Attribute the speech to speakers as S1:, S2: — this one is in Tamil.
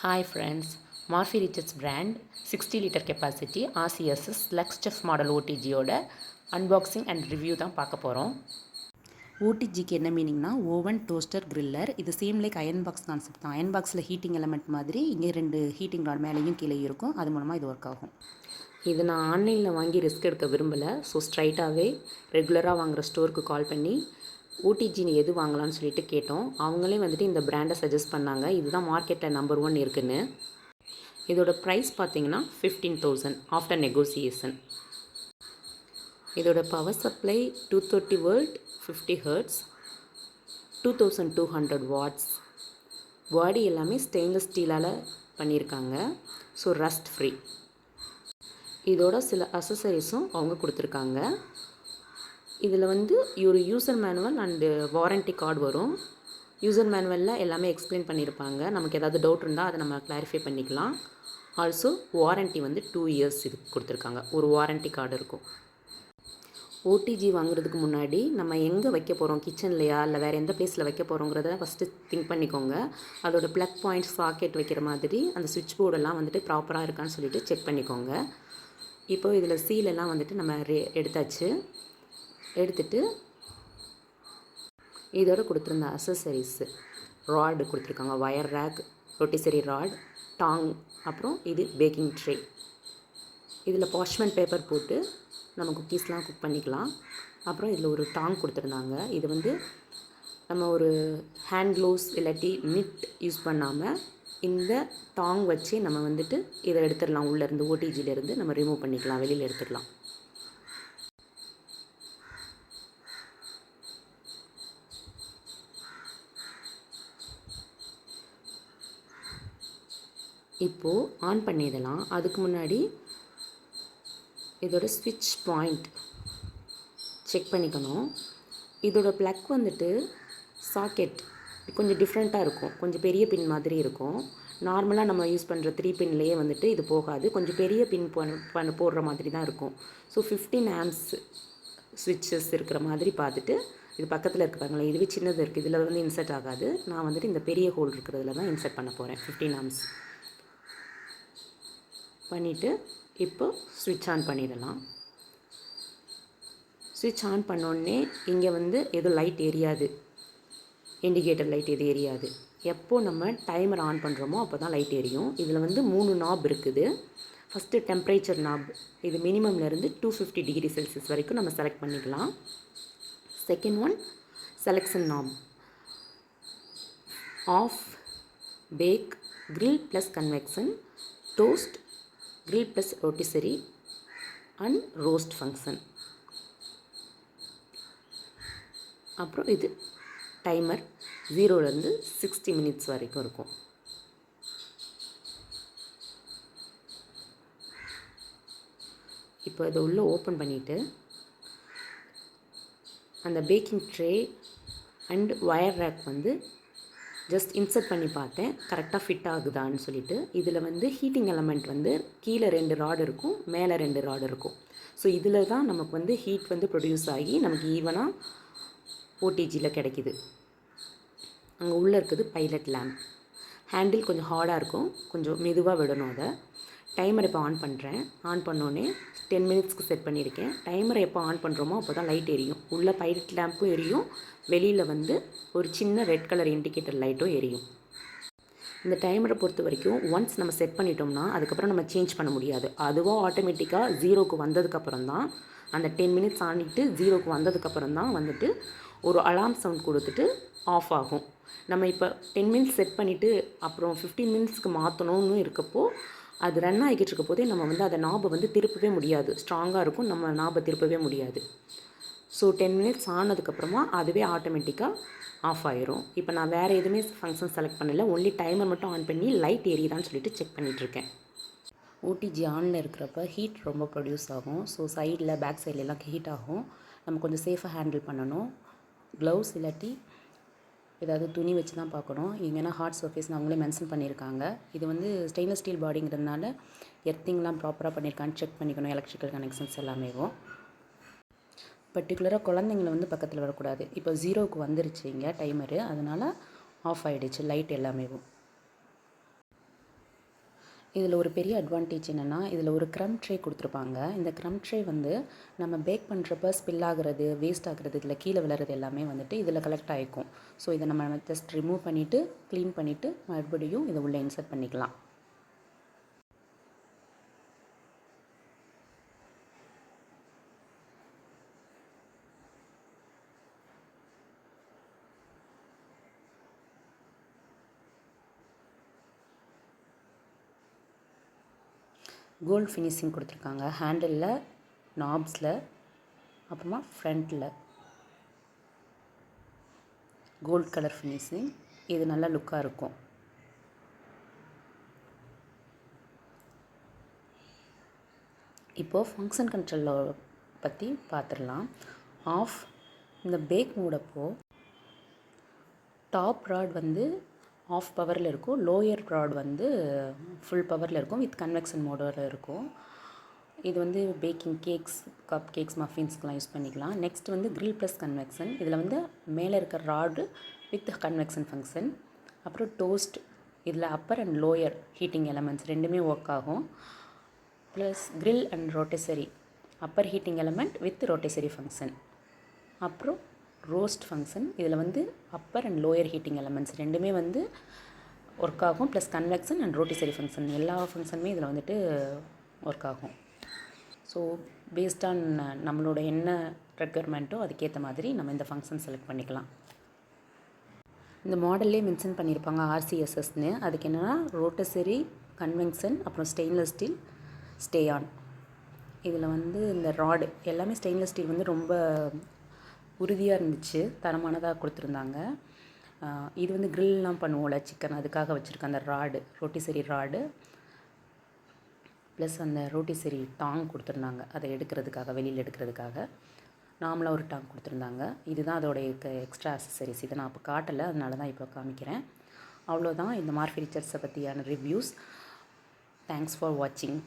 S1: Hi friends, Morphy Richards brand 60 liter capacity RCSS Luxchef model OTGயோட unboxing and review தான் பார்க்க போகிறோம். ஓடிஜிக்கு என்ன மீனிங்னா ஓவன் டோஸ்டர் கிரில்லர். இது same like iron box concept தான். அயன் பாக்ஸில் ஹீட்டிங் எலமெண்ட் மாதிரி இங்கே 2 ஹீட்டிங் ராட் மேலேயும் கீழே இருக்கும். அது மூலமாக இது ஒர்க் ஆகும். இது நான் ஆன்லைனில் வாங்கி ரிஸ்க் எடுக்க விரும்பலை. ஸோ ஸ்ட்ரைட்டாகவே ரெகுலராக வாங்குகிற ஸ்டோருக்கு கால் பண்ணி ஓடிஜின்னு எது வாங்கலாம்னு சொல்லிட்டு கேட்டோம். அவங்களே வந்துட்டு இந்த பிராண்டை சஜஸ்ட் பண்ணாங்க. இதுதான் மார்க்கெட்டில் நம்பர் 1 இருக்குன்னு. இதோட ப்ரைஸ் பார்த்தீங்கன்னா 15,000 ஆஃப்டர் நெகோசியேஷன். இதோட power supply 230 volt 50 hertz 2200 watts. Body எல்லாமே ஸ்டெயின்லெஸ் ஸ்டீலால் பண்ணியிருக்காங்க. So rust free. இதோட சில அசசரிஸும் அவங்க கொடுத்துருக்காங்க. இதில் வந்து ஒரு user manual and warranty card வரும். யூசர் மேனுவலில் எல்லாமே எக்ஸ்பிளைன் பண்ணியிருப்பாங்க. நமக்கு ஏதாவது டவுட் இருந்தால் அதை நம்ம கிளாரிஃபை பண்ணிக்கலாம். ஆல்சோ வாரண்ட்டி வந்து 2 இயர்ஸ் இதுக்கு கொடுத்துருக்காங்க. ஒரு வாரண்ட்டி கார்டு இருக்கும். ஓடிஜி வாங்குறதுக்கு முன்னாடி நம்ம எங்கே வைக்க போகிறோம், கிச்சன்லையா இல்லை வேறு எந்த பிளேஸில் வைக்க போகிறோங்கிறத ஃபஸ்ட்டு திங்க் பண்ணிக்கோங்க. அதோட ப்ளக் பாயிண்ட் சாக்கெட் வைக்கிற மாதிரி அந்த சுவிட்ச் போர்டெல்லாம் வந்துட்டு ப்ராப்பராக இருக்கான்னு சொல்லிட்டு செக் பண்ணிக்கோங்க. இப்போது இதில் சீலெல்லாம் வந்துட்டு நம்ம எடுத்தாச்சு. எடுத்துட்டு இதோட கொடுத்துருந்த அசசரிஸு ராடு கொடுத்துருக்காங்க. வயர் ரேக், ரொட்டிசரி ராட், டாங், அப்புறம் இது பேக்கிங் ட்ரே. இதில் பார்ச்மெண்ட் பேப்பர் போட்டு நம்ம குக்கீஸ்லாம் குக் பண்ணிக்கலாம். அப்புறம் இதில் ஒரு டாங் கொடுத்துருந்தாங்க. இது வந்து நம்ம ஒரு ஹேண்ட் க்ளோவ்ஸ் இல்லாட்டி நிட் யூஸ் பண்ணாமல் இந்த டாங் வச்சு நம்ம வந்துட்டு இதை எடுத்துடலாம். உள்ளேருந்து ஓடிஜிலேருந்து நம்ம ரிமூவ் பண்ணிக்கலாம், வெளியில் எடுத்துடலாம். இப்போது ஆன் பண்ணிடலாம். அதுக்கு முன்னாடி இதோட ஸ்விட்ச் பாயிண்ட் செக் பண்ணிக்கணும். இதோட ப்ளக் வந்துட்டு சாக்கெட் கொஞ்சம் டிஃப்ரெண்ட்டாக இருக்கும். கொஞ்சம் பெரிய பின் மாதிரி இருக்கும். நார்மலாக நம்ம யூஸ் பண்ணுற 3 பின்லேயே வந்துட்டு இது போகாது. கொஞ்சம் பெரிய பின் போடுற மாதிரி தான் இருக்கும். ஸோ 15 ஆம்ஸ் ஸ்விட்சஸ் இருக்கிற மாதிரி பார்த்துட்டு இது பக்கத்தில் இருக்க பாருங்களேன். இதுவே சின்னது இருக்குது. இதில் வந்து இன்சர்ட் ஆகாது. நான் வந்துட்டு இந்த பெரிய ஹோல் இருக்கிறதுல தான் இன்சர்ட் பண்ண போகிறேன். 15 ஆம்ஸ் பண்ணிவிட்டு இப்போ ஸ்விட்ச் ஆன் பண்ணிடலாம். ஸ்விட்ச் ஆன் பண்ணோடனே இங்கே வந்து எதுவும் லைட் எரியாது. இண்டிகேட்டர் லைட் எது எரியாது. எப்போது நம்ம டைமர் ஆன் பண்ணுறோமோ அப்போ தான் லைட் எரியும். இதில் வந்து 3 நாப் இருக்குது. First temperature knob. இது மினிமம்லேருந்து 250 டிகிரி செல்சியஸ் வரைக்கும் நம்ம செலக்ட் பண்ணிக்கலாம். Second one selection knob. Off, bake, grill plus convection, toast, grill plus rotisserie and roast function. அப்புறம் இது டைமர் 0லேருந்து 60 மினிட்ஸ் வரைக்கும் இருக்கும். இப்போ இதை உள்ளே ஓப்பன் பண்ணிவிட்டு அந்த baking tray and wire rack வந்து ஜஸ்ட் இன்சர்ட் பண்ணி பார்த்தேன், கரெக்டாக ஃபிட் ஆகுதான்னு சொல்லிட்டு. இதில் வந்து ஹீட்டிங் எலமெண்ட் வந்து கீழே 2 ராடு இருக்கும், மேலே 2 ராடு இருக்கும். ஸோ இதில் தான் நமக்கு வந்து ஹீட் வந்து ப்ரொடியூஸ் ஆகி நமக்கு ஈவனாக ஓடிஜியில் கிடைக்கிது. அங்கே உள்ளே இருக்குது பைலட் லேம்ப். ஹேண்டில் கொஞ்சம் ஹார்டாக இருக்கும், கொஞ்சம் மெதுவாக விடணும். அதை டைமர் இப்போ ஆன் பண்ணுறேன். ஆன் பண்ணோன்னே 10 மினிட்ஸ்க்கு செட் பண்ணியிருக்கேன். டைமரை எப்போ ஆன் பண்ணுறோமோ அப்போ தான் லைட் எரியும். உள்ளே பைலட் லேம்பும் எரியும், வெளியில் வந்து ஒரு சின்ன ரெட் கலர் இண்டிகேட்டர் லைட்டும் எரியும். இந்த டைமரை பொறுத்த வரைக்கும் ஒன்ஸ் நம்ம செட் பண்ணிட்டோம்னா அதுக்கப்புறம் நம்ம சேஞ்ச் பண்ண முடியாது. அதுவாக ஆட்டோமேட்டிக்காக 0க்கு வந்ததுக்கப்புறம் தான், அந்த 10 மினிட்ஸ் ஆனிட்டு 0க்கு வந்ததுக்கப்புறம் தான் வந்துட்டு ஒரு அலார்ம் சவுண்ட் கொடுத்துட்டு ஆஃப் ஆகும். நம்ம இப்போ 10 மினிட்ஸ் செட் பண்ணிவிட்டு அப்புறம் 15 மினிட்ஸ்க்கு மாற்றணும்னு இருக்கப்போ அது ரன் ஆகிக்கிட்டு இருக்க போதே நம்ம வந்து அதை நாபை வந்து திருப்பவே முடியாது. ஸ்ட்ராங்காக இருக்கும், நம்ம நாபை திருப்பவே முடியாது. ஸோ 10 மினிட்ஸ் ஆனதுக்கப்புறமா அதுவே ஆட்டோமேட்டிக்காக ஆஃப் ஆயிரும். இப்போ நான் வேறு எதுவுமே ஃபங்க்ஷன் செலக்ட் பண்ணலை. ஒன்லி டைமர் மட்டும் ஆன் பண்ணி லைட் எரியுதான்னு சொல்லிட்டு செக் பண்ணிகிட்ருக்கேன். ஓடிஜி ஆனில் இருக்கிறப்ப ஹீட் ரொம்ப ப்ரொடியூஸ் ஆகும். ஸோ சைடில் பேக் சைட்லலாம் ஹீட் ஆகும். நம்ம கொஞ்சம் சேஃபாக ஹேண்டில் பண்ணணும். க்ளவுஸ் இல்லாட்டி ஏதாவது துணி வச்சு தான் பார்க்கணும். இங்கேனா ஹார்ட் சர்ஃபேஸ்னு அவங்களே மென்ஷன் பண்ணியிருக்காங்க. இது வந்து ஸ்டெயின்லெஸ் ஸ்டீல் பாடிங்கிறதுனால எர்த்திங்லாம் ப்ராப்பராக பண்ணியிருக்கான்னு செக் பண்ணிக்கணும். எலக்ட்ரிக்கல் கனெக்ஷன்ஸ் எல்லாமேவும். பர்டிகுலராக குழந்தைங்கள வந்து பக்கத்தில் வரக்கூடாது. இப்போ 0க்கு வந்துருச்சு இங்கே டைமரு, அதனால் ஆஃப் ஆகிடுச்சு லைட் எல்லாமேவும். இதில் ஒரு பெரிய அட்வான்டேஜ் என்னென்னா, இதில் ஒரு க்ரம் ட்ரே கொடுத்துருப்பாங்க. இந்த க்ரம் ட்ரே வந்து நம்ம பேக் பண்ணுறப்ப ஸ்பில் ஆகிறது, வேஸ்ட் ஆகிறது, இதில் கீழே விழுறது எல்லாமே வந்துட்டு இதில் கலெக்ட் ஆகிக்கும். ஸோ இதை நம்ம ஜஸ்ட் ரிமூவ் பண்ணிவிட்டு க்ளீன் பண்ணிவிட்டு மறுபடியும் இதை உள்ளே இன்சர்ட் பண்ணிக்கலாம். கோல்ட் ஃபினிஷிங் கொடுத்துருக்காங்க ஹேண்டிலில், நாப்ஸில், அப்புறமா ஃப்ரண்ட்டில் கோல்ட் கலர் ஃபினிஷிங். இது நல்லா லுக்காக இருக்கும். இப்போது ஃபங்க்ஷன் கண்ட்ரோலில் பற்றி பார்த்துடலாம். ஆஃப் இந்த பேக் மூடப்போ டாப் ராட் வந்து ஆஃப் பவரில் இருக்கும், லோயர் ராட் வந்து ஃபுல் பவரில் இருக்கும், வித் கன்வெக்ஷன் மோடோட இருக்கும். இது வந்து பேக்கிங் கேக்ஸ், கப் கேக்ஸ், மஃபின்ஸ்க்கெலாம் யூஸ் பண்ணிக்கலாம். நெக்ஸ்ட் வந்து கிரில் ப்ளஸ் கன்வெக்ஷன். இதில் வந்து மேலே இருக்கிற ராடு வித் கன்வெக்ஷன் ஃபங்க்ஷன். அப்புறம் டோஸ்ட், இதில் upper and lower heating elements ரெண்டுமே ஒர்க் ஆகும். Plus grill and rotisserie, upper heating element with rotisserie function. அப்புறம் ரோஸ்ட் ஃபங்க்ஷன், இதில் வந்து upper and lower heating elements ரெண்டுமே வந்து ஒர்க் ஆகும். Plus convection and rotisserie function எல்லா ஃபங்க்ஷனுமே இதில் வந்துட்டு ஒர்க் ஆகும். ஸோ பேஸ்ட் ஆன் நம்மளோட என்ன ரெக்குயர்மெண்ட்டோ அதுக்கேற்ற மாதிரி நம்ம இந்த ஃபங்க்ஷன் செலக்ட் பண்ணிக்கலாம். இந்த மாடல்லே மென்ஷன் பண்ணியிருப்பாங்க RCSSன்னு. அதுக்கு என்னென்னா ரோட்டசரி, கன்வெக்ஷன், அப்புறம் ஸ்டெயின்லெஸ் ஸ்டீல், ஸ்டே ஆன். இதில் வந்து இந்த ராடு எல்லாமே ஸ்டெயின்லெஸ் ஸ்டீல் வந்து ரொம்ப உறுதியாக இருந்துச்சு, தரமானதாக கொடுத்துருந்தாங்க. இது வந்து க்ரில்லாம் பண்ணுவோம்ல சிக்கன், அதுக்காக வச்சுருக்க அந்த ராடு, ரோட்டிசரி ராடு ப்ளஸ் அந்த ரோட்டிசரி டாங் கொடுத்துருந்தாங்க, அதை எடுக்கிறதுக்காக, வெளியில் எடுக்கிறதுக்காக நார்மலாக ஒரு டாங் கொடுத்துருந்தாங்க. இதுதான் அதோடைய எக்ஸ்ட்ரா அக்சசரிஸ். இதை நான் அப்போ காட்டலை, அதனால தான் இப்போ காமிக்கிறேன். அவ்வளோதான் இந்த மார்ஃபி ரிச்சர்ஸை பற்றியான ரிவ்யூஸ். தேங்க்ஸ் ஃபார் வாட்சிங்.